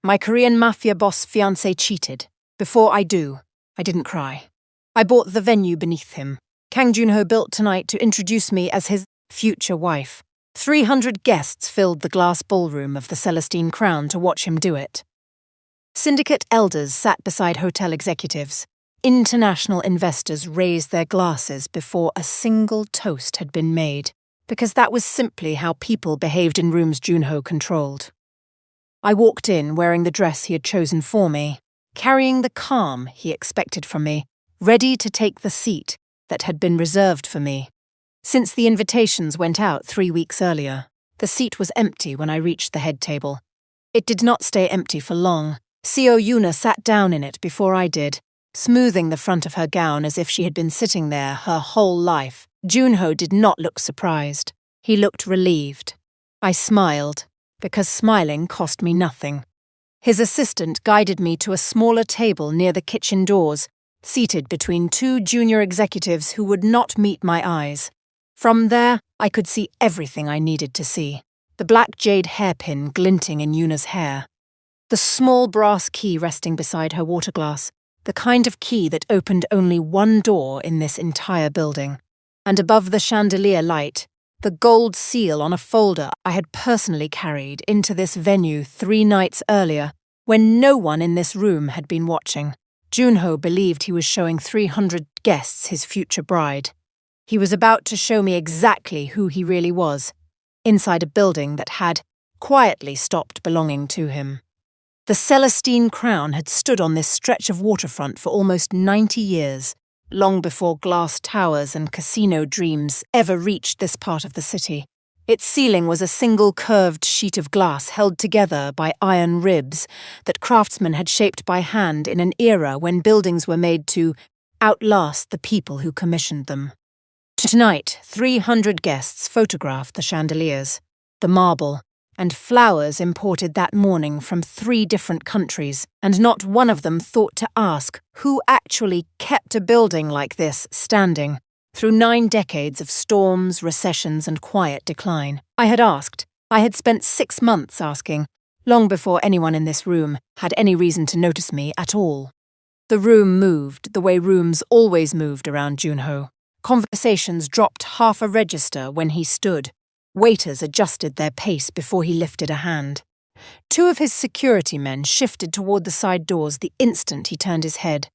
My Korean Mafia Boss fiancé cheated. Before I didn't cry. I bought the venue beneath him. Kang Joon-ho built tonight to introduce me as his future wife. 300 guests filled the glass ballroom of the Celestine Crown to watch him do it. Syndicate elders sat beside hotel executives. International investors raised their glasses before a single toast had been made, because that was simply how people behaved in rooms Joon-ho controlled. I walked in wearing the dress he had chosen for me, carrying the calm he expected from me, ready to take the seat that had been reserved for me. Since the invitations went out 3 weeks earlier, the seat was empty when I reached the head table. It did not stay empty for long. Seo Yoona sat down in it before I did, smoothing the front of her gown as if she had been sitting there her whole life. Joon-ho did not look surprised. He looked relieved. I smiled, because smiling cost me nothing. His assistant guided me to a smaller table near the kitchen doors, seated between 2 junior executives who would not meet my eyes. From there, I could see everything I needed to see. The Black-Jade Hairpin glinting in Yoona's hair. The small brass key resting beside her water glass, the kind of key that opened only one door in this entire building. And above the chandelier light, the gold seal on a folder I had personally carried into this venue 3 nights earlier, when no one in this room had been watching. Joon-ho believed he was showing 300 guests his future bride. He was about to show me exactly who he really was, inside a building that had quietly stopped belonging to him. The Celestine Crown had stood on this stretch of waterfront for almost 90 years, long before glass towers and casino dreams ever reached this part of the city. Its ceiling was a single curved sheet of glass held together by iron ribs that craftsmen had shaped by hand in an era when buildings were made to outlast the people who commissioned them. Tonight, 300 guests photographed the chandeliers, the marble, and flowers imported that morning from 3 different countries, and not one of them thought to ask who actually kept a building like this standing through 9 decades of storms, recessions, and quiet decline. I had asked. I had spent 6 months asking, long before anyone in this room had any reason to notice me at all. The room moved the way rooms always moved around Joon-ho. Conversations dropped half a register when he stood. Waiters adjusted their pace before he lifted a hand. 2 of his security men shifted toward the side doors the instant he turned his head,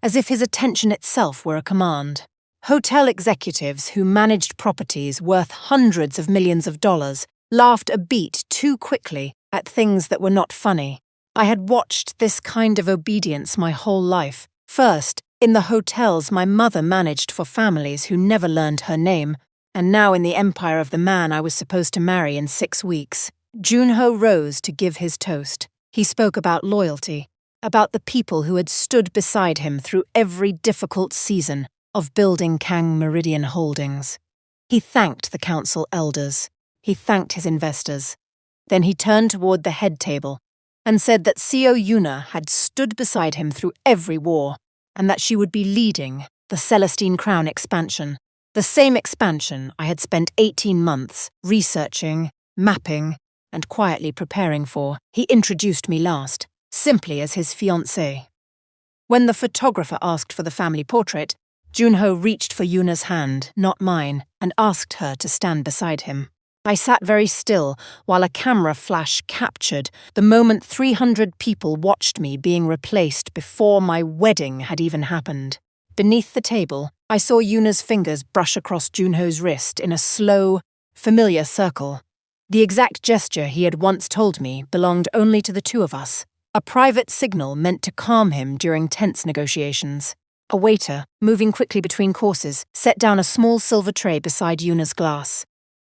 as if his attention itself were a command. Hotel executives who managed properties worth hundreds of millions of dollars laughed a beat too quickly at things that were not funny. I had watched this kind of obedience my whole life. First, in the hotels my mother managed for families who never learned her name, and now in the empire of the man I was supposed to marry in 6 weeks. Joon-ho rose to give his toast. He spoke about loyalty, about the people who had stood beside him through every difficult season of building Kang Meridian Holdings. He thanked the council elders. He thanked his investors. Then he turned toward the head table and said that Seo Yoona had stood beside him through every war, and that she would be leading the Celestine Crown expansion. The same expansion I had spent 18 months researching, mapping, and quietly preparing for. He introduced me last, simply as his fiancée. When the photographer asked for the family portrait, Joon-ho reached for Yoona's hand, not mine, and asked her to stand beside him. I sat very still while a camera flash captured the moment 300 people watched me being replaced before my wedding had even happened. Beneath the table, I saw Yoona's fingers brush across Joon-ho's wrist in a slow, familiar circle. The exact gesture he had once told me belonged only to the 2 of us, a private signal meant to calm him during tense negotiations. A waiter, moving quickly between courses, set down a small silver tray beside Yoona's glass.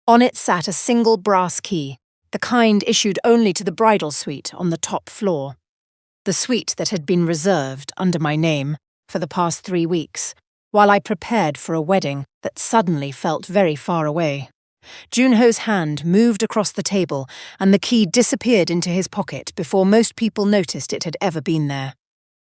On it sat a single brass key, the kind issued only to the bridal suite on the top floor. The suite that had been reserved under my name for the past 3 weeks, while I prepared for a wedding that suddenly felt very far away. Joon-ho's hand moved across the table, and the key disappeared into his pocket before most people noticed it had ever been there.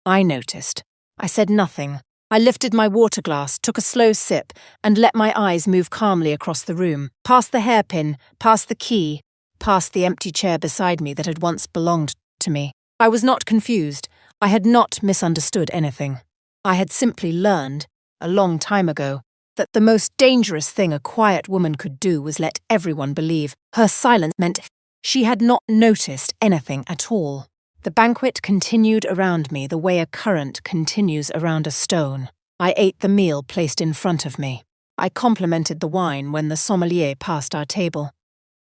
I noticed. I said nothing. I lifted my water glass, took a slow sip, and let my eyes move calmly across the room, past the hairpin, past the key, past the empty chair beside me that had once belonged to me. I was not confused. I had not misunderstood anything. I had simply learned, a long time ago, that the most dangerous thing a quiet woman could do was let everyone believe her silence meant she had not noticed anything at all. The banquet continued around me the way a current continues around a stone. I ate the meal placed in front of me. I complimented the wine when the sommelier passed our table.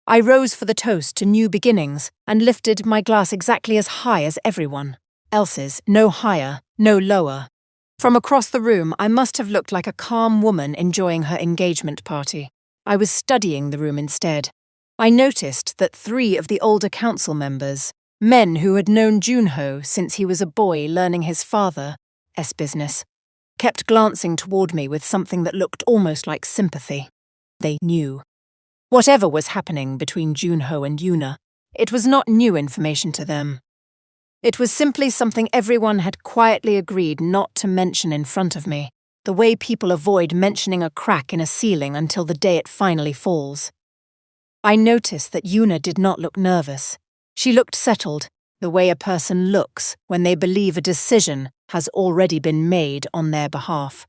I rose for the toast to new beginnings and lifted my glass exactly as high as everyone else's, no higher, no lower. From across the room, I must have looked like a calm woman enjoying her engagement party. I was studying the room instead. I noticed that 3 of the older council members, men who had known Joon-ho since he was a boy learning his father's business, kept glancing toward me with something that looked almost like sympathy. They knew. Whatever was happening between Joon-ho and Yoona, it was not new information to them. It was simply something everyone had quietly agreed not to mention in front of me, the way people avoid mentioning a crack in a ceiling until the day it finally falls. I noticed that Yoona did not look nervous. She looked settled, the way a person looks when they believe a decision has already been made on their behalf.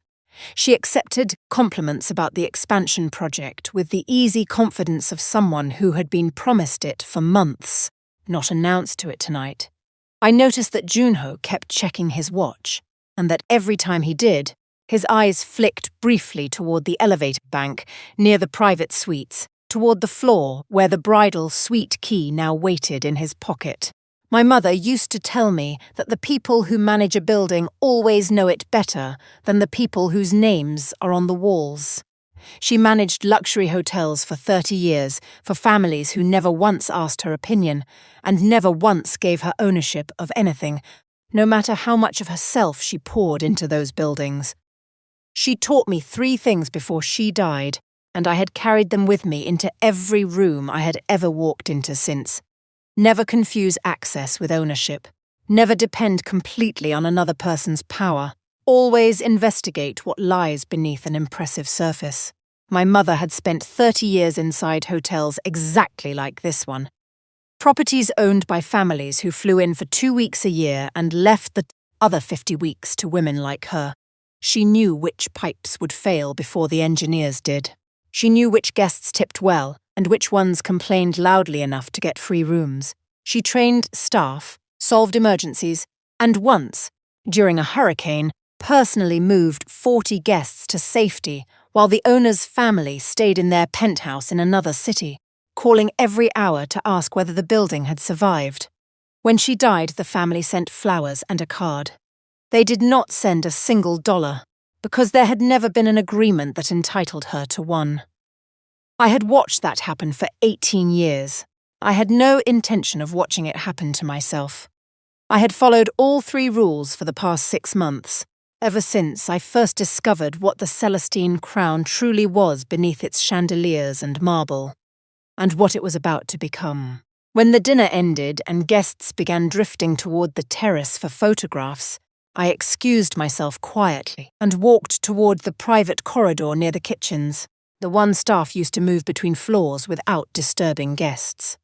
She accepted compliments about the expansion project with the easy confidence of someone who had been promised it for months, not announced to it tonight. I noticed that Joon-ho kept checking his watch, and that every time he did, his eyes flicked briefly toward the elevator bank near the private suites, toward the floor where the Bridal-Suite Key now waited in his pocket. My mother used to tell me that the people who manage a building always know it better than the people whose names are on the walls. She managed luxury hotels for 30 years for families who never once asked her opinion and never once gave her ownership of anything, no matter how much of herself she poured into those buildings. She taught me 3 things before she died, and I had carried them with me into every room I had ever walked into since. Never confuse access with ownership. Never depend completely on another person's power. Always investigate what lies beneath an impressive surface. My mother had spent 30 years inside hotels exactly like this one. Properties owned by families who flew in for 2 weeks a year and left the other 50 weeks to women like her. She knew which pipes would fail before the engineers did. She knew which guests tipped well and which ones complained loudly enough to get free rooms. She trained staff, solved emergencies, and once, during a hurricane, personally moved 40 guests to safety while the owner's family stayed in their penthouse in another city, calling every hour to ask whether the building had survived. When she died, the family sent flowers and a card. They did not send a single dollar, because there had never been an agreement that entitled her to one. I had watched that happen for 18 years. I had no intention of watching it happen to myself. I had followed all 3 rules for the past 6 months, ever since I first discovered what the Celestine Crown truly was beneath its chandeliers and marble, and what it was about to become. When the dinner ended and guests began drifting toward the terrace for photographs, I excused myself quietly and walked toward the private corridor near the kitchens, the one staff used to move between floors without disturbing guests.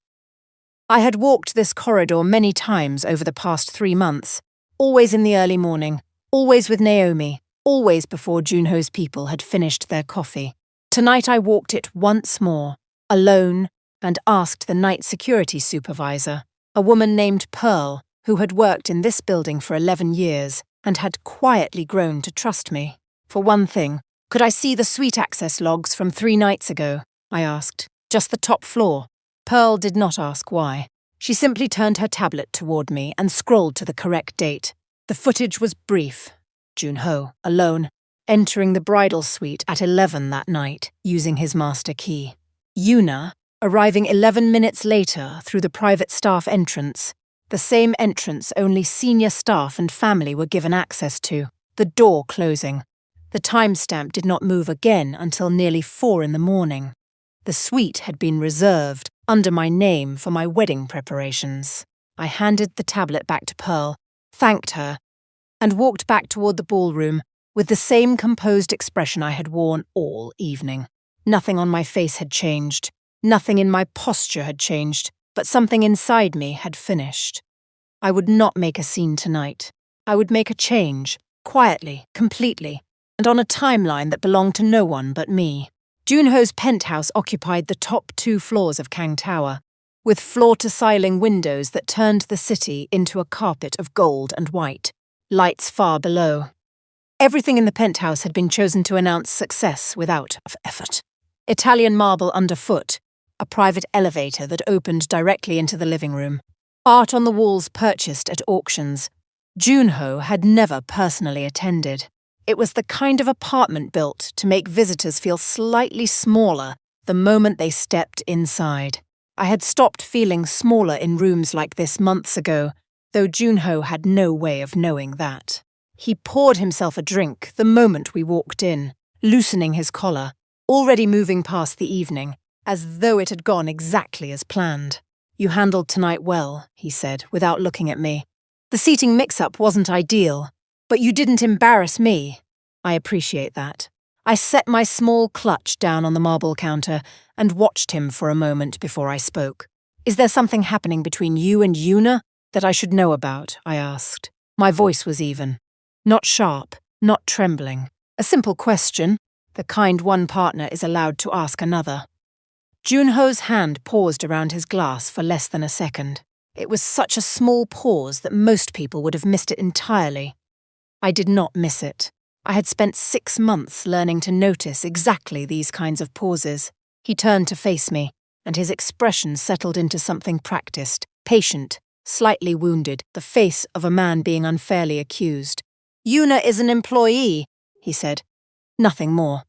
I had walked this corridor many times over the past 3 months, always in the early morning, always with Naomi, always before Joon-ho's people had finished their coffee. Tonight I walked it once more, alone, and asked the night security supervisor, a woman named Pearl, who had worked in this building for 11 years and had quietly grown to trust me. For one thing, could I see the suite access logs from 3 nights ago? I asked. Just the top floor. Pearl did not ask why. She simply turned her tablet toward me and scrolled to the correct date. The footage was brief. Joon-ho, alone, entering the bridal suite at 11 that night, using his master key. Yoona, arriving 11 minutes later through the private staff entrance, the same entrance only senior staff and family were given access to, the door closing. The timestamp did not move again until nearly 4 in the morning. The suite had been reserved under my name for my wedding preparations. I handed the tablet back to Pearl, thanked her, and walked back toward the ballroom with the same composed expression I had worn all evening. Nothing on my face had changed, nothing in my posture had changed, but something inside me had finished. I would not make a scene tonight. I would make a change, quietly, completely, and on a timeline that belonged to no one but me. Joon-ho's penthouse occupied the top 2 floors of Kang Tower, with floor-to-ceiling windows that turned the city into a carpet of gold and white, lights far below. Everything in the penthouse had been chosen to announce success without effort. Italian marble underfoot, a private elevator that opened directly into the living room, art on the walls purchased at auctions. Joon-ho had never personally attended. It was the kind of apartment built to make visitors feel slightly smaller the moment they stepped inside. I had stopped feeling smaller in rooms like this months ago, though Joon-ho had no way of knowing that. He poured himself a drink the moment we walked in, loosening his collar, already moving past the evening, as though it had gone exactly as planned. "You handled tonight well," he said, without looking at me. "The seating mix-up wasn't ideal, but you didn't embarrass me. I appreciate that." I set my small clutch down on the marble counter and watched him for a moment before I spoke. "Is there something happening between you and Yuna that I should know about?" I asked. My voice was even. Not sharp, not trembling. A simple question, the kind one partner is allowed to ask another. Joon-ho's hand paused around his glass for less than a second. It was such a small pause that most people would have missed it entirely. I did not miss it. I had spent 6 months learning to notice exactly these kinds of pauses. He turned to face me, and his expression settled into something practiced, patient, slightly wounded, the face of a man being unfairly accused. "Yuna is an employee," he said. Nothing more.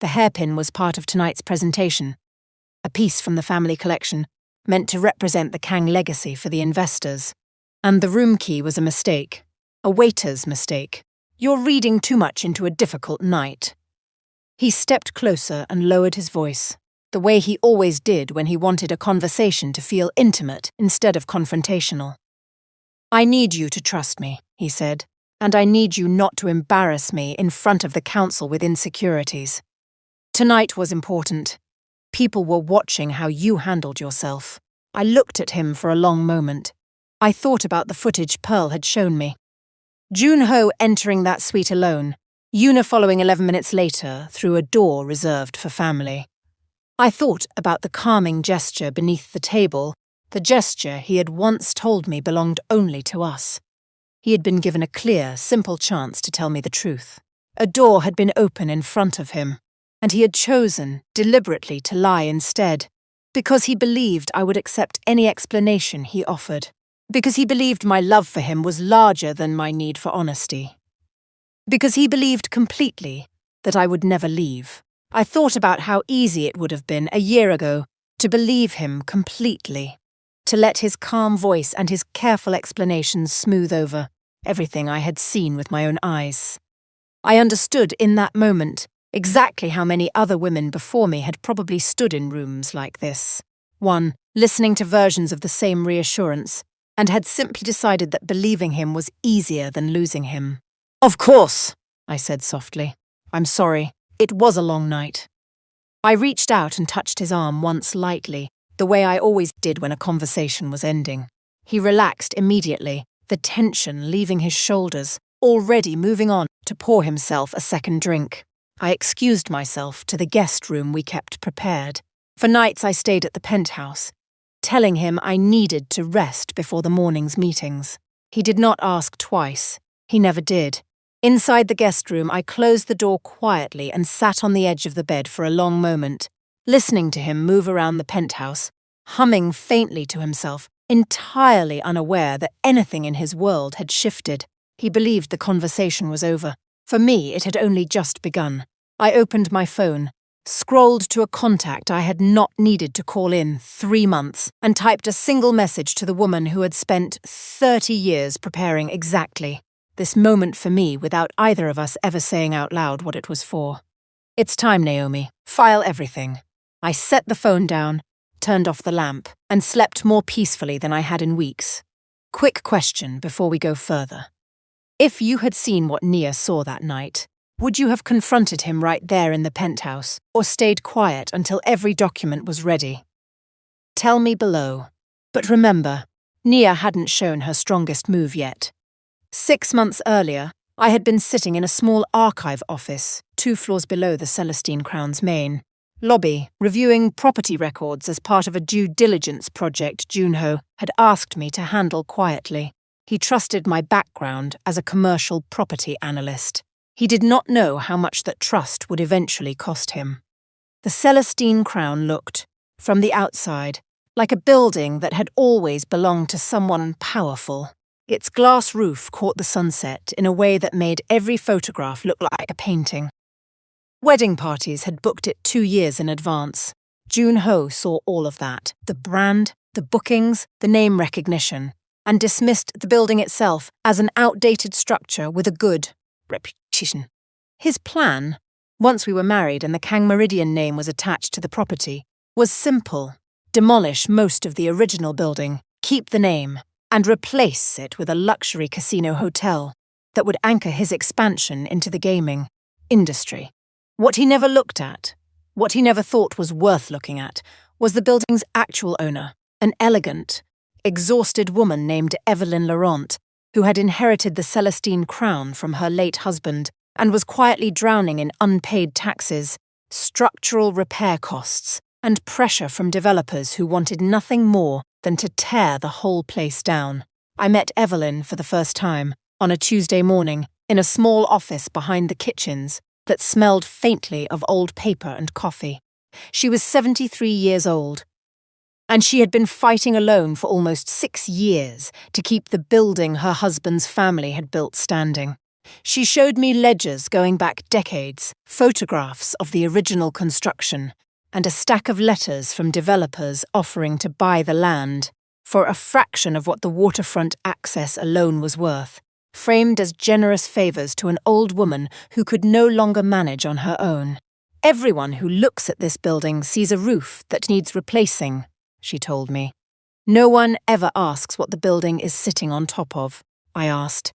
The hairpin was part of tonight's presentation. A piece from the family collection, meant to represent the Kang legacy for the investors. And the room key was a mistake. A waiter's mistake. "You're reading too much into a difficult night." He stepped closer and lowered his voice, the way he always did when he wanted a conversation to feel intimate instead of confrontational. "I need you to trust me," he said, "and I need you not to embarrass me in front of the council with insecurities. Tonight was important. People were watching how you handled yourself." I looked at him for a long moment. I thought about the footage Pearl had shown me. Joon-ho entering that suite alone, Yuna following 11 minutes later through a door reserved for family. I thought about the calming gesture beneath the table, the gesture he had once told me belonged only to us. He had been given a clear, simple chance to tell me the truth. A door had been open in front of him, and he had chosen, deliberately, to lie instead, because he believed I would accept any explanation he offered. Because he believed my love for him was larger than my need for honesty. Because he believed completely that I would never leave. I thought about how easy it would have been a year ago to believe him completely, to let his calm voice and his careful explanations smooth over everything I had seen with my own eyes. I understood in that moment exactly how many other women before me had probably stood in rooms like this. One, listening to versions of the same reassurance, and had simply decided that believing him was easier than losing him. "Of course," I said softly. "I'm sorry. It was a long night." I reached out and touched his arm once lightly, the way I always did when a conversation was ending. He relaxed immediately, the tension leaving his shoulders, already moving on to pour himself a second drink. I excused myself to the guest room we kept prepared. For nights I stayed at the penthouse, telling him I needed to rest before the morning's meetings. He did not ask twice. He never did. Inside the guest room, I closed the door quietly and sat on the edge of the bed for a long moment, listening to him move around the penthouse, humming faintly to himself, entirely unaware that anything in his world had shifted. He believed the conversation was over. For me, it had only just begun. I opened my phone, scrolled to a contact I had not needed to call in 3 months, and typed a single message to the woman who had spent 30 years preparing exactly this moment for me without either of us ever saying out loud what it was for. "It's time, Naomi. File everything." I set the phone down, turned off the lamp, and slept more peacefully than I had in weeks. Quick question before we go further. If you had seen what Nia saw that night, would you have confronted him right there in the penthouse, or stayed quiet until every document was ready? Tell me below. But remember, Nia hadn't shown her strongest move yet. 6 months earlier, I had been sitting in a small archive office, 2 floors below the Celestine Crown's main lobby, reviewing property records as part of a due diligence project Joon-ho had asked me to handle quietly. He trusted my background as a commercial property analyst. He did not know how much that trust would eventually cost him. The Celestine Crown looked, from the outside, like a building that had always belonged to someone powerful. Its glass roof caught the sunset in a way that made every photograph look like a painting. Wedding parties had booked it 2 years in advance. Joon-ho saw all of that, the brand, the bookings, the name recognition, and dismissed the building itself as an outdated structure with a good reputation. His plan, once we were married and the Kang Meridian name was attached to the property, was simple: demolish most of the original building, keep the name, and replace it with a luxury casino hotel that would anchor his expansion into the gaming industry. What he never looked at, what he never thought was worth looking at, was the building's actual owner, an elegant, exhausted woman named Evelyn Laurent, who had inherited the Celestine Crown from her late husband and was quietly drowning in unpaid taxes, structural repair costs, and pressure from developers who wanted nothing more than to tear the whole place down. I met Evelyn for the first time, on a Tuesday morning, in a small office behind the kitchens that smelled faintly of old paper and coffee. She was 73 years old, and she had been fighting alone for almost 6 years to keep the building her husband's family had built standing. She showed me ledgers going back decades, photographs of the original construction, and a stack of letters from developers offering to buy the land for a fraction of what the waterfront access alone was worth, framed as generous favours to an old woman who could no longer manage on her own. Everyone who looks at this building sees a roof that needs replacing, she told me. No one ever asks what the building is sitting on top of, I asked.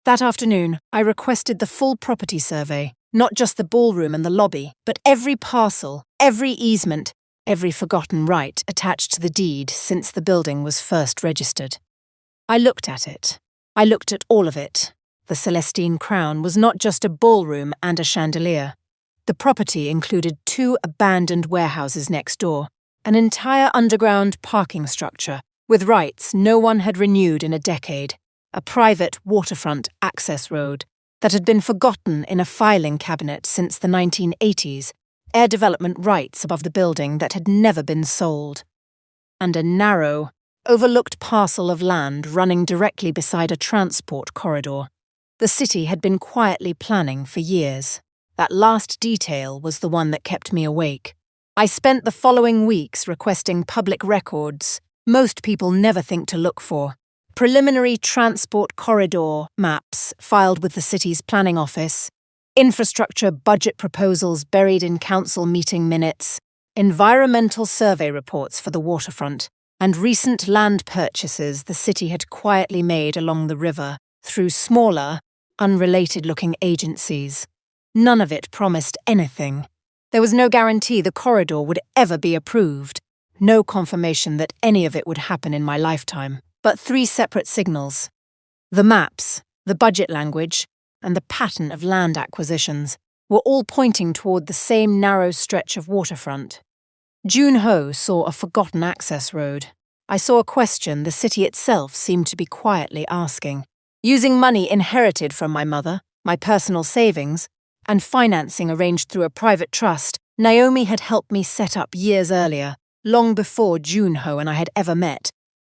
That afternoon, I requested the full property survey, not just the ballroom and the lobby, but every parcel, every easement, every forgotten right attached to the deed since the building was first registered. I looked at it. I looked at all of it. The Celestine Crown was not just a ballroom and a chandelier. The property included 2 abandoned warehouses next door, an entire underground parking structure, with rights no one had renewed in a decade, a private waterfront access road that had been forgotten in a filing cabinet since the 1980s, air development rights above the building that had never been sold, and a narrow, overlooked parcel of land running directly beside a transport corridor. The city had been quietly planning for years. That last detail was the one that kept me awake. I spent the following weeks requesting public records most people never think to look for. Preliminary transport corridor maps filed with the city's planning office, infrastructure budget proposals buried in council meeting minutes, environmental survey reports for the waterfront, and recent land purchases the city had quietly made along the river through smaller, unrelated-looking agencies. None of it promised anything. There was no guarantee the corridor would ever be approved, no confirmation that any of it would happen in my lifetime, but 3 separate signals. The maps, the budget language, and the pattern of land acquisitions were all pointing toward the same narrow stretch of waterfront. Joon-ho saw a forgotten access road. I saw a question the city itself seemed to be quietly asking. Using money inherited from my mother, my personal savings, and financing arranged through a private trust, Naomi had helped me set up years earlier, long before Joon-ho and I had ever met.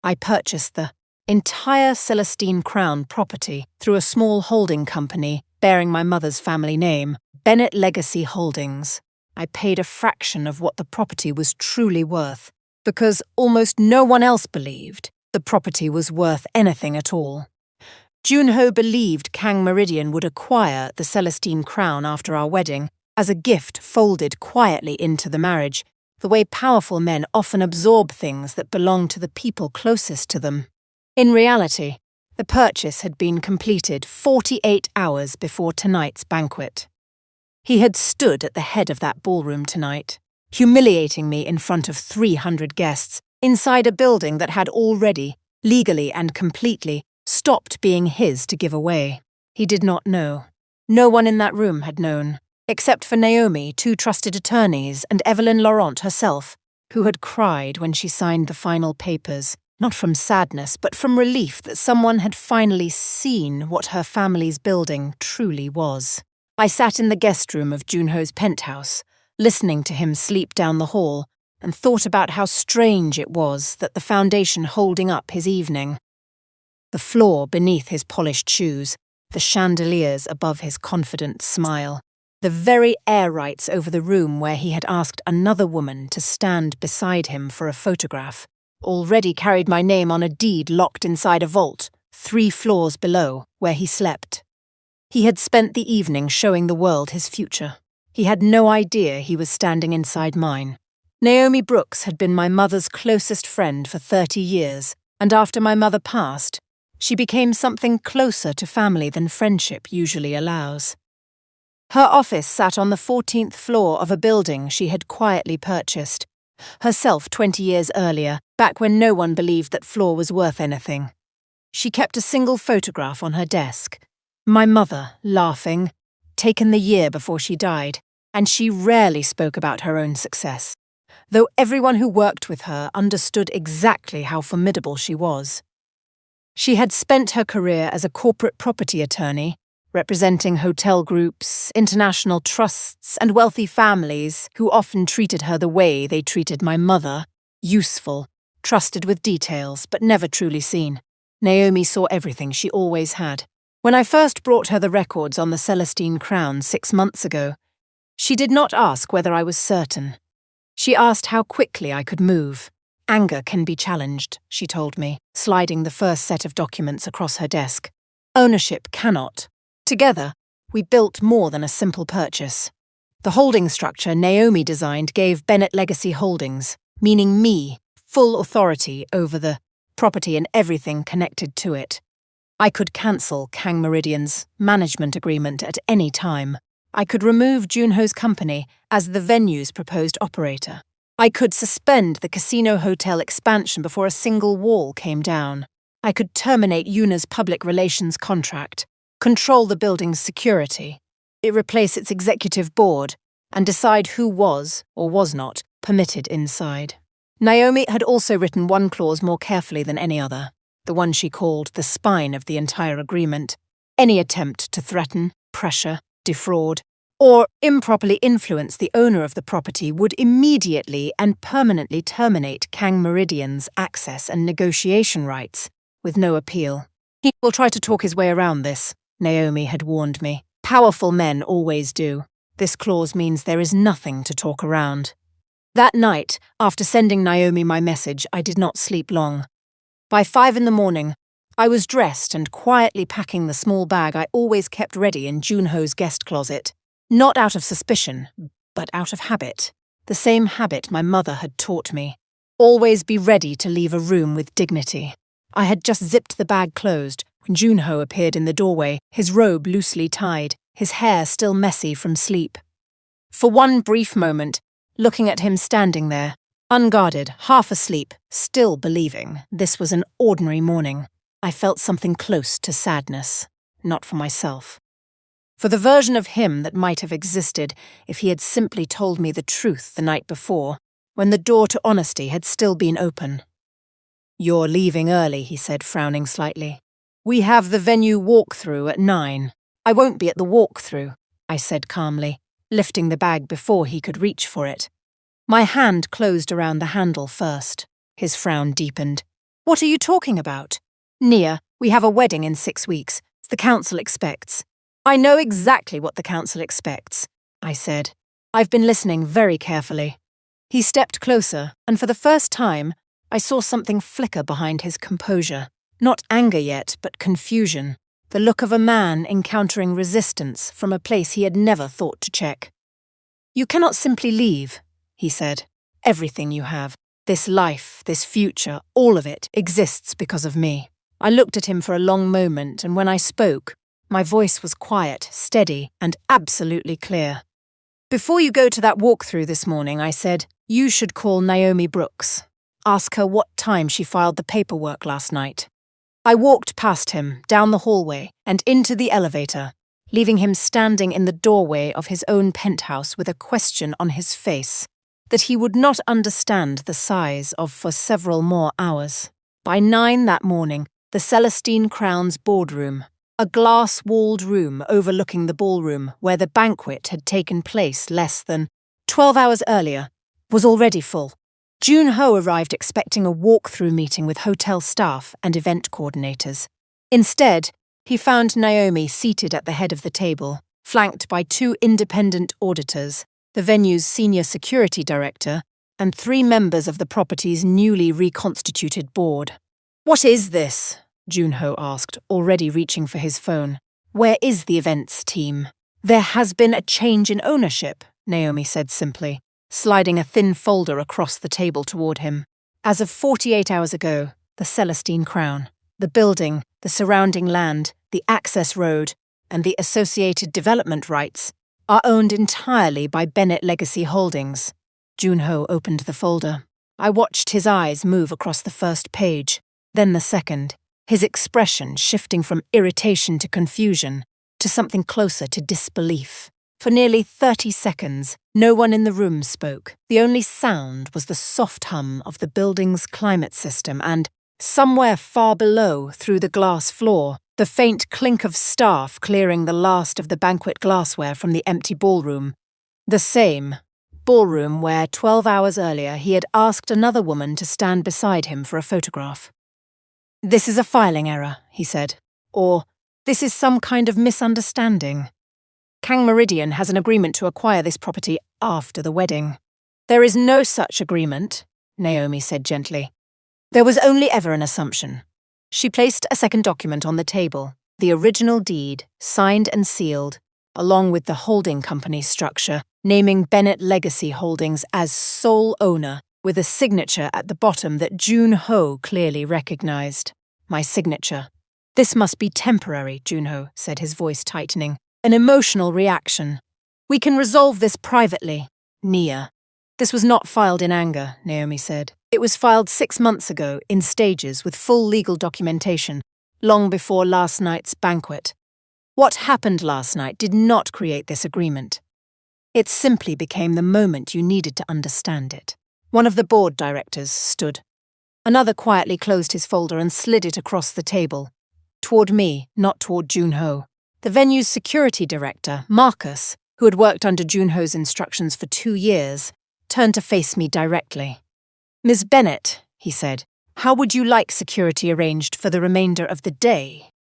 I purchased the entire Celestine Crown property through a small holding company bearing my mother's family name, Bennett Legacy Holdings. I paid a fraction of what the property was truly worth, because almost no one else believed the property was worth anything at all. Joon-ho believed Kang Meridian would acquire the Celestine Crown after our wedding, as a gift folded quietly into the marriage, the way powerful men often absorb things that belong to the people closest to them. In reality, the purchase had been completed 48 hours before tonight's banquet. He had stood at the head of that ballroom tonight, humiliating me in front of 300 guests, inside a building that had already legally and completely, stopped being his to give away. He did not know. No one in that room had known, except for Naomi, 2 trusted attorneys, and Evelyn Laurent herself, who had cried when she signed the final papers, not from sadness, but from relief that someone had finally seen what her family's building truly was. I sat in the guest room of Joon-ho's penthouse, listening to him sleep down the hall, and thought about how strange it was that the foundation holding up his evening. The floor beneath his polished shoes, the chandeliers above his confident smile, the very air rights over the room where he had asked another woman to stand beside him for a photograph, already carried my name on a deed locked inside a vault, 3 floors below, where he slept. He had spent the evening showing the world his future. He had no idea he was standing inside mine. Naomi Brooks had been my mother's closest friend for 30 years, and after my mother passed, she became something closer to family than friendship usually allows. Her office sat on the 14th floor of a building she had quietly purchased, herself 20 years earlier, back when no one believed that floor was worth anything. She kept a single photograph on her desk, my mother, laughing, taken the year before she died, and she rarely spoke about her own success, though everyone who worked with her understood exactly how formidable she was. She had spent her career as a corporate property attorney, representing hotel groups, international trusts, and wealthy families who often treated her the way they treated my mother, useful, trusted with details, but never truly seen. Naomi saw everything she always had. When I first brought her the records on the Celestine Crown 6 months ago, she did not ask whether I was certain. She asked how quickly I could move. Anger can be challenged, she told me, sliding the first set of documents across her desk. Ownership cannot. Together, we built more than a simple purchase. The holding structure Naomi designed gave Bennett Legacy Holdings, meaning me, full authority over the property and everything connected to it. I could cancel Kang Meridian's management agreement at any time. I could remove Joon-ho's company as the venue's proposed operator. I could suspend the casino-hotel expansion before a single wall came down. I could terminate Yuna's public relations contract, control the building's security, replace its executive board, and decide who was, or was not, permitted inside. Naomi had also written one clause more carefully than any other, the one she called the spine of the entire agreement. Any attempt to threaten, pressure, defraud, or improperly influence the owner of the property would immediately and permanently terminate Kang Meridian's access and negotiation rights, with no appeal. He will try to talk his way around this, Naomi had warned me. Powerful men always do. This clause means there is nothing to talk around. That night, after sending Naomi my message, I did not sleep long. By 5 a.m, I was dressed and quietly packing the small bag I always kept ready in Joon-ho's guest closet. Not out of suspicion, but out of habit. The same habit my mother had taught me. Always be ready to leave a room with dignity. I had just zipped the bag closed when Joon-ho appeared in the doorway, his robe loosely tied, his hair still messy from sleep. For one brief moment, looking at him standing there, unguarded, half asleep, still believing this was an ordinary morning, I felt something close to sadness, not for myself. For the version of him that might have existed if he had simply told me the truth the night before, when the door to honesty had still been open. "You're leaving early," he said, frowning slightly. "We have the venue walkthrough at 9. I won't be at the walkthrough," I said calmly, lifting the bag before he could reach for it. My hand closed around the handle first. His frown deepened. "What are you talking about?" "Nia, we have a wedding in 6 weeks. The council expects." "I know exactly what the council expects," I said. "I've been listening very carefully." He stepped closer, and for the first time, I saw something flicker behind his composure. Not anger yet, but confusion. The look of a man encountering resistance from a place he had never thought to check. "You cannot simply leave," he said. "Everything you have, this life, this future, all of it, exists because of me." I looked at him for a long moment, and when I spoke, my voice was quiet, steady, and absolutely clear. "Before you go to that walkthrough this morning," I said, "you should call Naomi Brooks. Ask her what time she filed the paperwork last night. I walked past him, down the hallway, and into the elevator, leaving him standing in the doorway of his own penthouse with a question on his face that he would not understand the size of for several more hours. By 9 that morning, the Celestine Crown's boardroom, a glass-walled room overlooking the ballroom where the banquet had taken place less than 12 hours earlier, was already full. Joon-ho arrived expecting a walk-through meeting with hotel staff and event coordinators. Instead, he found Naomi seated at the head of the table, flanked by 2 independent auditors, the venue's senior security director, and 3 members of the property's newly reconstituted board. "What is this?" Joon-ho asked, already reaching for his phone. "Where is the events team?" "There has been a change in ownership," Naomi said simply, sliding a thin folder across the table toward him. "As of 48 hours ago, the Celestine Crown, the building, the surrounding land, the access road, and the associated development rights are owned entirely by Bennett Legacy Holdings." Joon-ho opened the folder. I watched his eyes move across the first page, then the second, his expression shifting from irritation to confusion to something closer to disbelief. For nearly 30 seconds, no one in the room spoke. The only sound was the soft hum of the building's climate system and, somewhere far below, through the glass floor, the faint clink of staff clearing the last of the banquet glassware from the empty ballroom. The same ballroom where 12 hours earlier he had asked another woman to stand beside him for a photograph. "This is a filing error," he said. "Or, this is some kind of misunderstanding. Kang Meridian has an agreement to acquire this property after the wedding." "There is no such agreement," Naomi said gently. "There was only ever an assumption." She placed a second document on the table, the original deed, signed and sealed, along with the holding company structure, naming Bennett Legacy Holdings as sole owner, with a signature at the bottom that Joon-ho clearly recognized. "My signature." "This must be temporary," Joon-ho said, his voice tightening. "An emotional reaction. We can resolve this privately, Nia." "This was not filed in anger," Naomi said. "It was filed 6 months ago, in stages, with full legal documentation, long before last night's banquet. What happened last night did not create this agreement. It simply became the moment you needed to understand it." One of the board directors stood. Another quietly closed his folder and slid it across the table. Toward me, not toward Joon-ho. The venue's security director, Marcus, who had worked under Joon-ho's instructions for 2 years, turned to face me directly. "Ms. Bennett," he said, "how would you like security arranged for the remainder of the day?"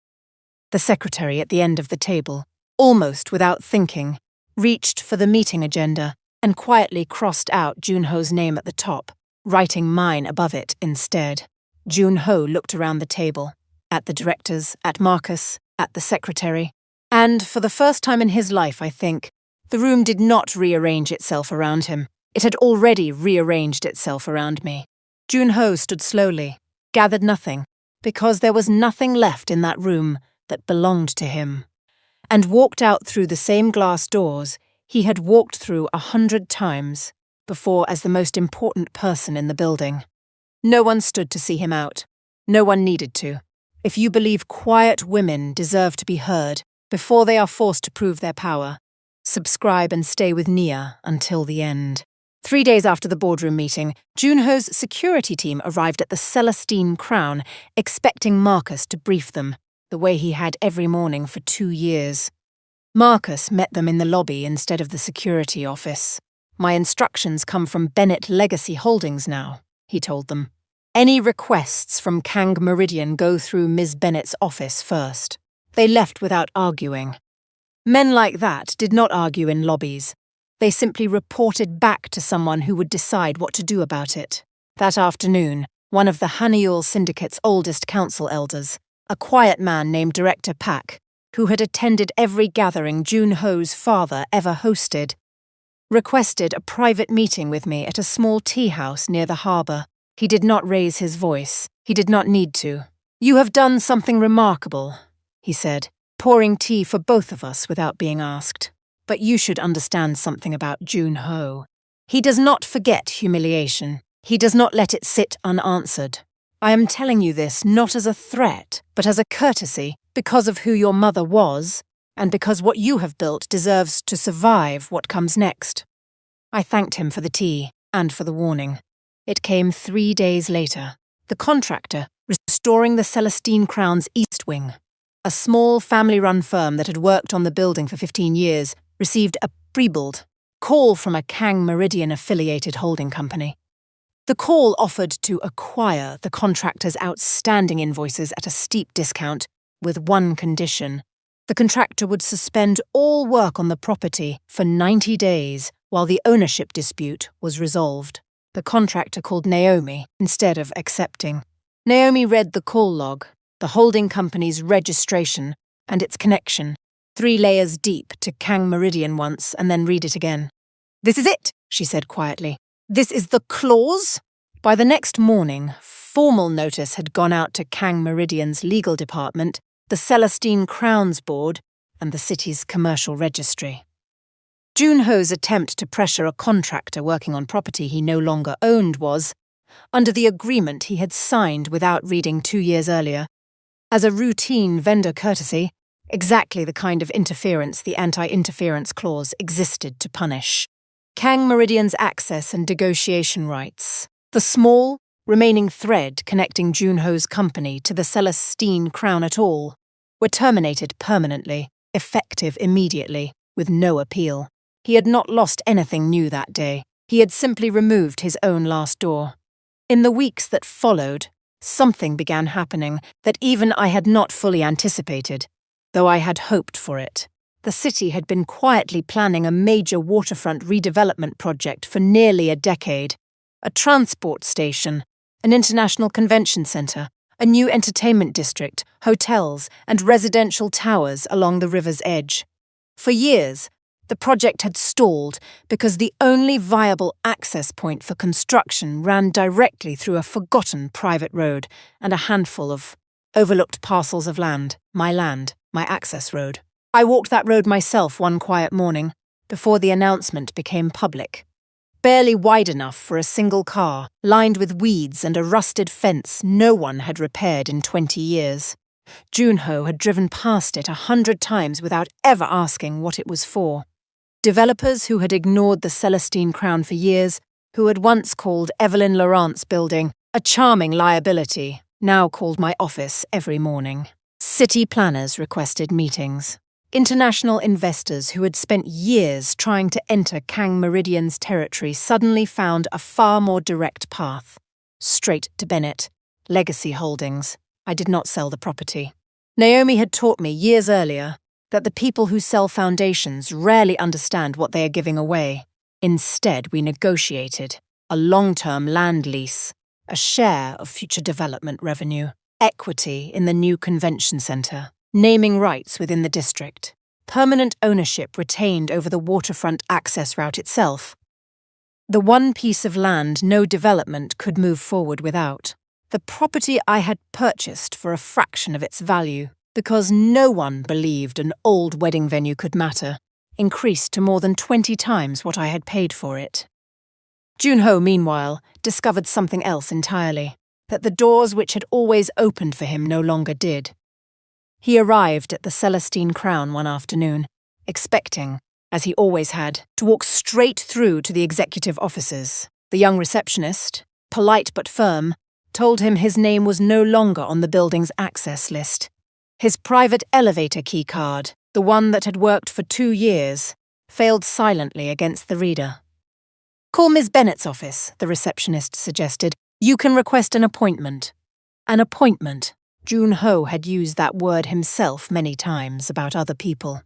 The secretary at the end of the table, almost without thinking, reached for the meeting agenda and quietly crossed out Joon-ho's name at the top, writing mine above it instead. Joon-ho looked around the table, at the directors, at Marcus, at the secretary, and, for the first time in his life, I think, the room did not rearrange itself around him. It had already rearranged itself around me. Joon-ho stood slowly, gathered nothing, because there was nothing left in that room that belonged to him, and walked out through the same glass doors he had walked through 100 times before as the most important person in the building. No one stood to see him out. No one needed to. If you believe quiet women deserve to be heard before they are forced to prove their power, subscribe and stay with Nia until the end. 3 days after the boardroom meeting, Joon-ho's security team arrived at the Celestine Crown, expecting Marcus to brief them, the way he had every morning for 2 years. Marcus met them in the lobby instead of the security office. "My instructions come from Bennett Legacy Holdings now," he told them. "Any requests from Kang Meridian go through Ms. Bennett's office first." They left without arguing. Men like that did not argue in lobbies. They simply reported back to someone who would decide what to do about it. That afternoon, one of the Hanyul Syndicate's oldest council elders, a quiet man named Director Pak, who had attended every gathering Joon-ho's father ever hosted, requested a private meeting with me at a small tea house near the harbour. He did not raise his voice. He did not need to. "You have done something remarkable," he said, pouring tea for both of us without being asked. "But you should understand something about Joon-ho. He does not forget humiliation. He does not let it sit unanswered. I am telling you this not as a threat, but as a courtesy, because of who your mother was, and because what you have built deserves to survive what comes next. I thanked him for the tea and for the warning. It came 3 days later. The contractor, restoring the Celestine Crown's East Wing, a small family-run firm that had worked on the building for 15 years, received a pre-build call from a Kang Meridian-affiliated holding company. The call offered to acquire the contractor's outstanding invoices at a steep discount, with one condition. The contractor would suspend all work on the property for 90 days while the ownership dispute was resolved. The contractor called Naomi instead of accepting. Naomi read the call log, the holding company's registration, and its connection, 3 layers deep to Kang Meridian once and then read it again. "This is it," she said quietly. "This is the clause?" By the next morning, formal notice had gone out to Kang Meridian's legal department, the Celestine Crown's board, and the city's commercial registry. Joon-ho's attempt to pressure a contractor working on property he no longer owned was, under the agreement he had signed without reading 2 years earlier, as a routine vendor courtesy, exactly the kind of interference the anti-interference clause existed to punish. Kang Meridian's access and negotiation rights, the small, remaining thread connecting Joon-ho's company to the Celestine Crown at all, were terminated permanently, effective immediately, with no appeal. He had not lost anything new that day. He had simply removed his own last door. In the weeks that followed, something began happening that even I had not fully anticipated, though I had hoped for it. The city had been quietly planning a major waterfront redevelopment project for nearly a decade. A transport station, an international convention centre, a new entertainment district, hotels, and residential towers along the river's edge. For years, the project had stalled because the only viable access point for construction ran directly through a forgotten private road and a handful of overlooked parcels of land, my access road. I walked that road myself one quiet morning, before the announcement became public. Barely wide enough for a single car, lined with weeds and a rusted fence no one had repaired in 20 years. Joon-ho had driven past it 100 times without ever asking what it was for. Developers who had ignored the Celestine Crown for years, who had once called Evelyn Laurent's building a charming liability, now called my office every morning. City planners requested meetings. International investors who had spent years trying to enter Kang Meridian's territory suddenly found a far more direct path. Straight to Bennett Legacy Holdings. I did not sell the property. Naomi had taught me years earlier that the people who sell foundations rarely understand what they are giving away. Instead, we negotiated a long-term land lease, a share of future development revenue, equity in the new convention centre, naming rights within the district, permanent ownership retained over the waterfront access route itself. The one piece of land no development could move forward without. The property I had purchased for a fraction of its value, because no one believed an old wedding venue could matter, increased to more than 20 times what I had paid for it. Joon-ho, meanwhile, discovered something else entirely, that the doors which had always opened for him no longer did. He arrived at the Celestine Crown one afternoon, expecting, as he always had, to walk straight through to the executive offices. The young receptionist, polite but firm, told him his name was no longer on the building's access list. His private elevator key card, the one that had worked for 2 years, failed silently against the reader. "Call Ms. Bennett's office," the receptionist suggested. "You can request an appointment." An appointment. Joon-ho had used that word himself many times about other people.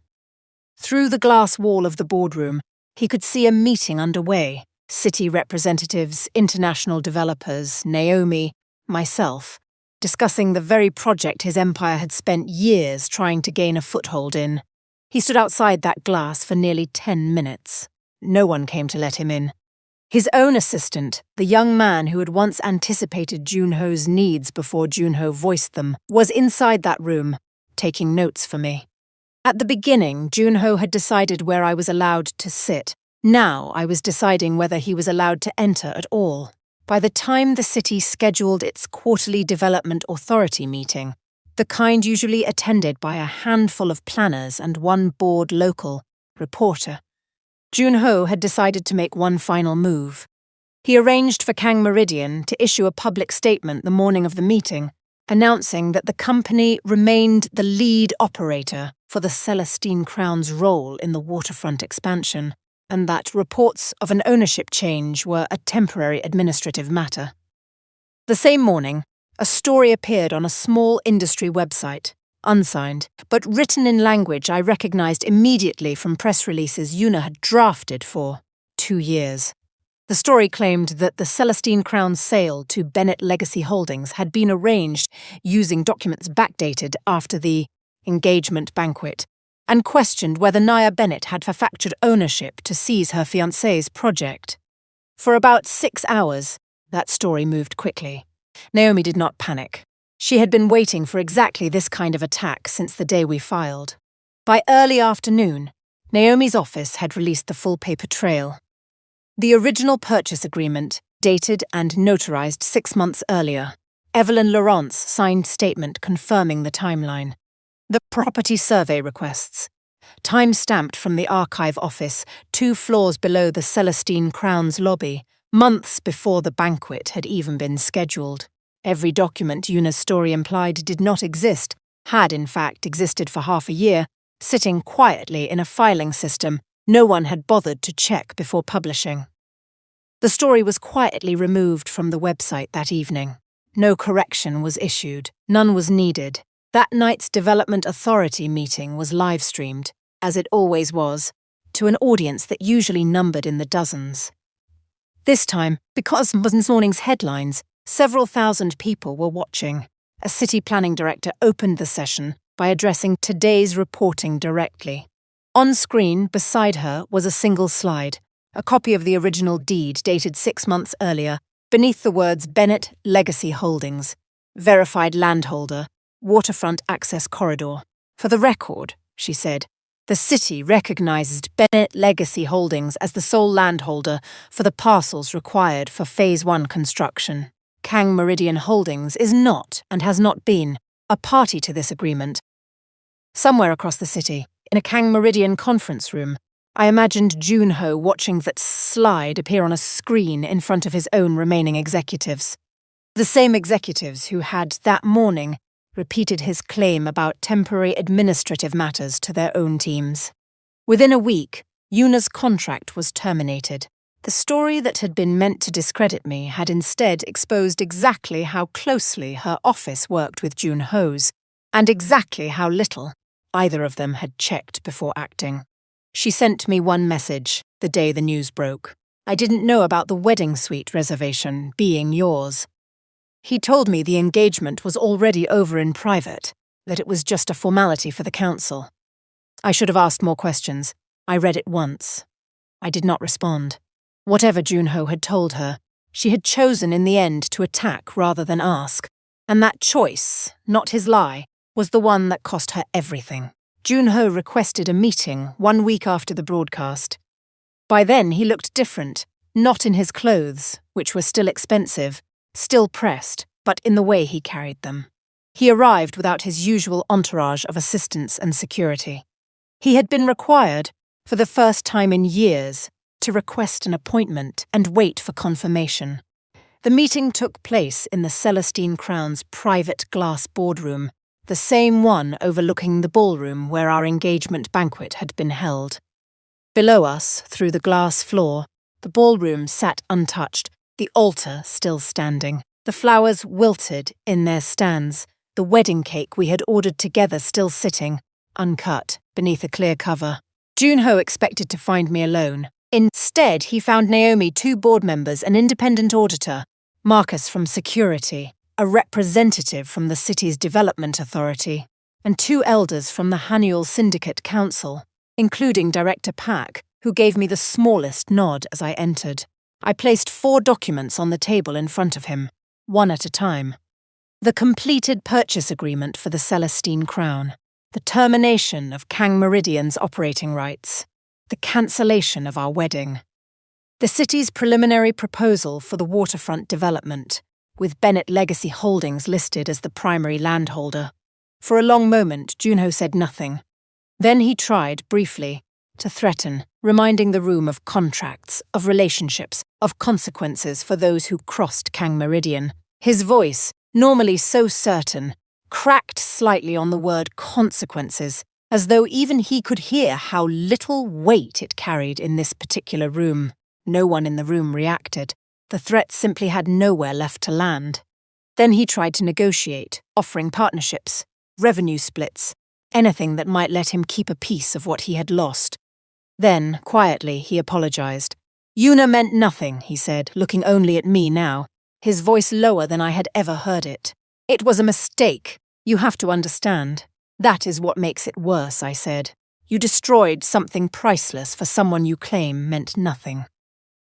Through the glass wall of the boardroom, he could see a meeting underway. City representatives, international developers, Naomi, myself, discussing the very project his empire had spent years trying to gain a foothold in. He stood outside that glass for nearly 10 minutes. No one came to let him in. His own assistant, the young man who had once anticipated Joon-ho's needs before Joon-ho voiced them, was inside that room, taking notes for me. At the beginning, Joon-ho had decided where I was allowed to sit. Now I was deciding whether he was allowed to enter at all. By the time the city scheduled its quarterly development authority meeting, the kind usually attended by a handful of planners and one board local reporter, Joon-ho had decided to make one final move. He arranged for Kang Meridian to issue a public statement the morning of the meeting, announcing that the company remained the lead operator for the Celestine Crown's role in the waterfront expansion, and that reports of an ownership change were a temporary administrative matter. The same morning, a story appeared on a small industry website, unsigned, but written in language I recognized immediately from press releases Yuna had drafted for 2 years. The story claimed that the Celestine Crown sale to Bennett Legacy Holdings had been arranged using documents backdated after the engagement banquet, and questioned whether Nia Bennett had factured ownership to seize her fiancé's project. For about 6 hours, that story moved quickly. Naomi did not panic. She had been waiting for exactly this kind of attack since the day we filed. By early afternoon, Naomi's office had released the full paper trail. The original purchase agreement, dated and notarized 6 months earlier. Evelyn Laurent's signed statement confirming the timeline. The property survey requests, time-stamped from the archive office 2 floors below the Celestine Crown's lobby, months before the banquet had even been scheduled. Every document Yuna's story implied did not exist, had in fact existed for half a year, sitting quietly in a filing system no one had bothered to check before publishing. The story was quietly removed from the website that evening. No correction was issued, none was needed. That night's Development Authority meeting was live-streamed, as it always was, to an audience that usually numbered in the dozens. This time, because of this morning's headlines, several thousand people were watching. A city planning director opened the session by addressing today's reporting directly. On screen, beside her, was a single slide, a copy of the original deed dated 6 months earlier, beneath the words Bennett Legacy Holdings, verified landholder, waterfront access corridor. For the record, she said, the city recognizes Bennett Legacy Holdings as the sole landholder for the parcels required for Phase 1 construction. Kang Meridian Holdings is not, and has not been, a party to this agreement. Somewhere across the city, in a Kang Meridian conference room, I imagined Joon-ho watching that slide appear on a screen in front of his own remaining executives. The same executives who had, that morning, repeated his claim about temporary administrative matters to their own teams. Within a week, Yuna's contract was terminated. The story that had been meant to discredit me had instead exposed exactly how closely her office worked with Joon-ho's, and exactly how little either of them had checked before acting. She sent me one message the day the news broke. I didn't know about the wedding suite reservation being yours. He told me the engagement was already over in private, that it was just a formality for the council. I should have asked more questions. I read it once. I did not respond. Whatever Joon-ho had told her, she had chosen in the end to attack rather than ask, and that choice, not his lie, was the one that cost her everything. Joon-ho requested a meeting 1 week after the broadcast. By then he looked different, not in his clothes, which were still expensive, still pressed, but in the way he carried them. He arrived without his usual entourage of assistants and security. He had been required, for the first time in years, to request an appointment and wait for confirmation. The meeting took place in the Celestine Crown's private glass boardroom, the same one overlooking the ballroom where our engagement banquet had been held. Below us, through the glass floor, the ballroom sat untouched, the altar still standing, the flowers wilted in their stands, the wedding cake we had ordered together still sitting, uncut, beneath a clear cover. Joon-ho expected to find me alone. Instead, he found Naomi, 2 board members, an independent auditor, Marcus from security, a representative from the city's development authority, and 2 elders from the Haniul Syndicate Council, including Director Pak, who gave me the smallest nod as I entered. I placed 4 documents on the table in front of him, one at a time. The completed purchase agreement for the Celestine Crown, the termination of Kang Meridian's operating rights, the cancellation of our wedding. The city's preliminary proposal for the waterfront development, with Bennett Legacy Holdings listed as the primary landholder. For a long moment, Joon-ho said nothing. Then he tried, briefly, to threaten, reminding the room of contracts, of relationships, of consequences for those who crossed Kang Meridian. His voice, normally so certain, cracked slightly on the word consequences, as though even he could hear how little weight it carried in this particular room. No one in the room reacted. The threat simply had nowhere left to land. Then he tried to negotiate, offering partnerships, revenue splits, anything that might let him keep a piece of what he had lost. Then, quietly, he apologized. "Yuna meant nothing," he said, looking only at me now, his voice lower than I had ever heard it. "It was a mistake. You have to understand. That is what makes it worse," I said. "You destroyed something priceless for someone you claim meant nothing."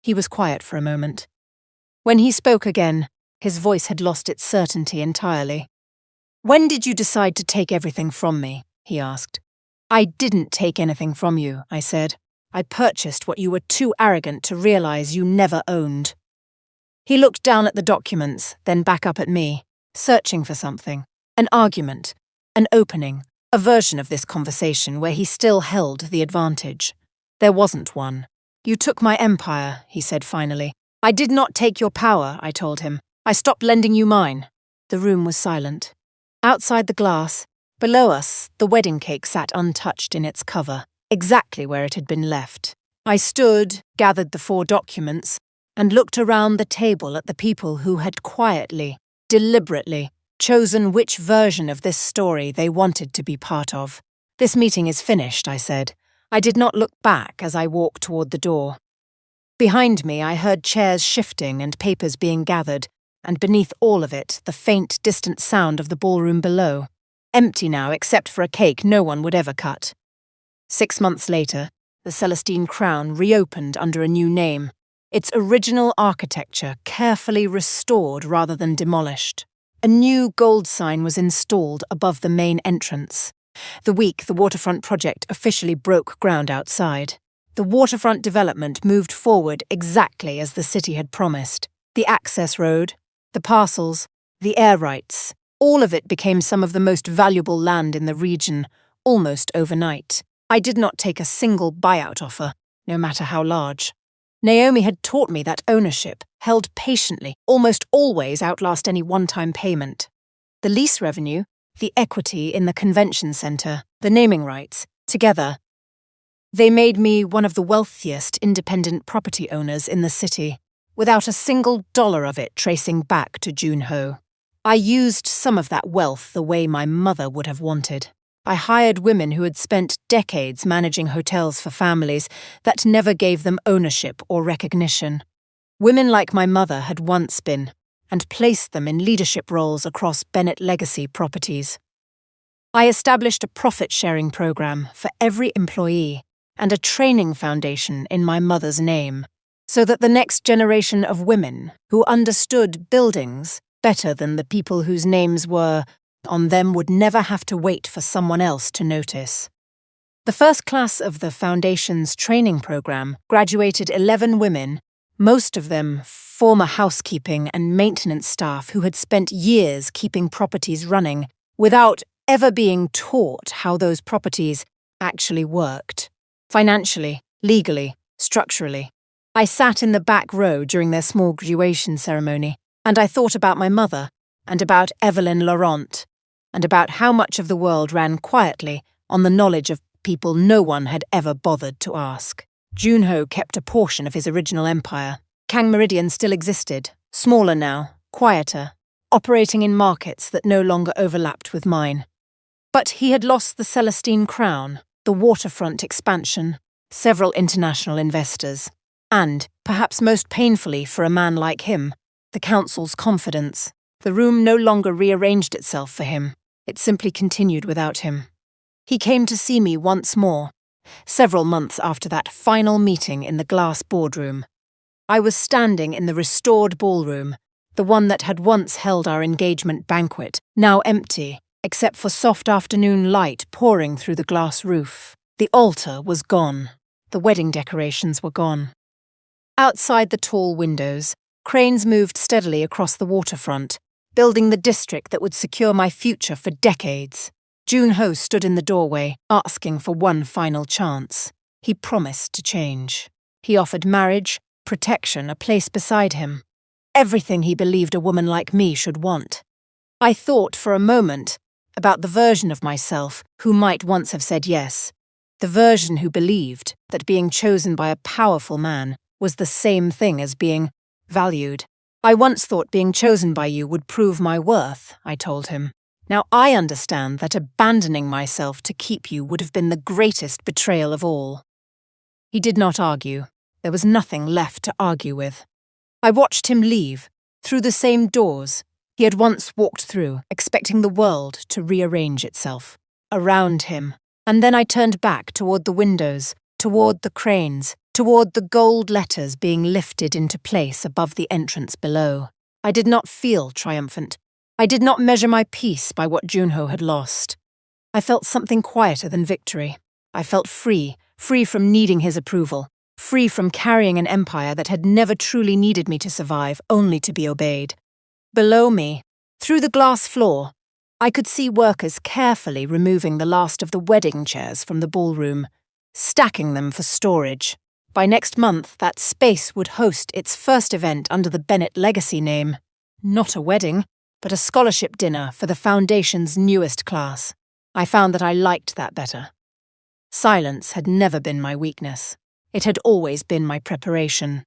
He was quiet for a moment. When he spoke again, his voice had lost its certainty entirely. "When did you decide to take everything from me?" he asked. "I didn't take anything from you," I said. "I purchased what you were too arrogant to realize you never owned." He looked down at the documents, then back up at me, searching for something. An argument, an opening, a version of this conversation where he still held the advantage. There wasn't one. "You took my empire," he said finally. "I did not take your power," I told him. "I stopped lending you mine." The room was silent. Outside the glass, below us, the wedding cake sat untouched in its cover, exactly where it had been left. I stood, gathered the 4 documents, and looked around the table at the people who had quietly, deliberately, chosen which version of this story they wanted to be part of. "This meeting is finished," I said. I did not look back as I walked toward the door. Behind me, I heard chairs shifting and papers being gathered, and beneath all of it, the faint, distant sound of the ballroom below. Empty now, except for a cake no one would ever cut. 6 months later, the Celestine Crown reopened under a new name, its original architecture carefully restored rather than demolished. A new gold sign was installed above the main entrance. The week the waterfront project officially broke ground outside. The waterfront development moved forward exactly as the city had promised. The access road, the parcels, the air rights, all of it became some of the most valuable land in the region, almost overnight. I did not take a single buyout offer, no matter how large. Naomi had taught me that ownership, held patiently, almost always outlast any one-time payment. The lease revenue, the equity in the convention center, the naming rights, together, they made me one of the wealthiest independent property owners in the city, without a single dollar of it tracing back to Joon-ho. I used some of that wealth the way my mother would have wanted. I hired women who had spent decades managing hotels for families that never gave them ownership or recognition. Women like my mother had once been, and placed them in leadership roles across Bennett Legacy properties. I established a profit-sharing program for every employee and a training foundation in my mother's name, so that the next generation of women who understood buildings better than the people whose names were on them would never have to wait for someone else to notice. The first class of the foundation's training program graduated 11 women, most of them former housekeeping and maintenance staff who had spent years keeping properties running without ever being taught how those properties actually worked. Financially, legally, structurally. I sat in the back row during their small graduation ceremony, and I thought about my mother, and about Evelyn Laurent, and about how much of the world ran quietly on the knowledge of people no one had ever bothered to ask. Joon-ho kept a portion of his original empire. Kang Meridian still existed, smaller now, quieter, operating in markets that no longer overlapped with mine. But he had lost the Celestine Crown, the waterfront expansion, several international investors, and, perhaps most painfully for a man like him, the council's confidence. The room no longer rearranged itself for him. It simply continued without him. He came to see me once more, several months after that final meeting in the glass boardroom. I was standing in the restored ballroom, the one that had once held our engagement banquet, now empty, except for soft afternoon light pouring through the glass roof. The altar was gone. The wedding decorations were gone. Outside the tall windows, cranes moved steadily across the waterfront, building the district that would secure my future for decades. Joon-ho stood in the doorway, asking for one final chance. He promised to change. He offered marriage, protection, a place beside him. Everything he believed a woman like me should want. I thought for a moment about the version of myself who might once have said yes. The version who believed that being chosen by a powerful man was the same thing as being valued. I once thought being chosen by you would prove my worth, I told him. Now I understand that abandoning myself to keep you would have been the greatest betrayal of all. He did not argue. There was nothing left to argue with. I watched him leave, through the same doors he had once walked through, expecting the world to rearrange itself around him. And then I turned back toward the windows, toward the cranes, toward the gold letters being lifted into place above the entrance below. I did not feel triumphant. I did not measure my peace by what Joon-ho had lost. I felt something quieter than victory. I felt free from needing his approval, free from carrying an empire that had never truly needed me to survive, only to be obeyed. Below me, through the glass floor, I could see workers carefully removing the last of the wedding chairs from the ballroom, stacking them for storage. By next month, that space would host its first event under the Bennett Legacy name. Not a wedding, but a scholarship dinner for the Foundation's newest class. I found that I liked that better. Silence had never been my weakness. It had always been my preparation.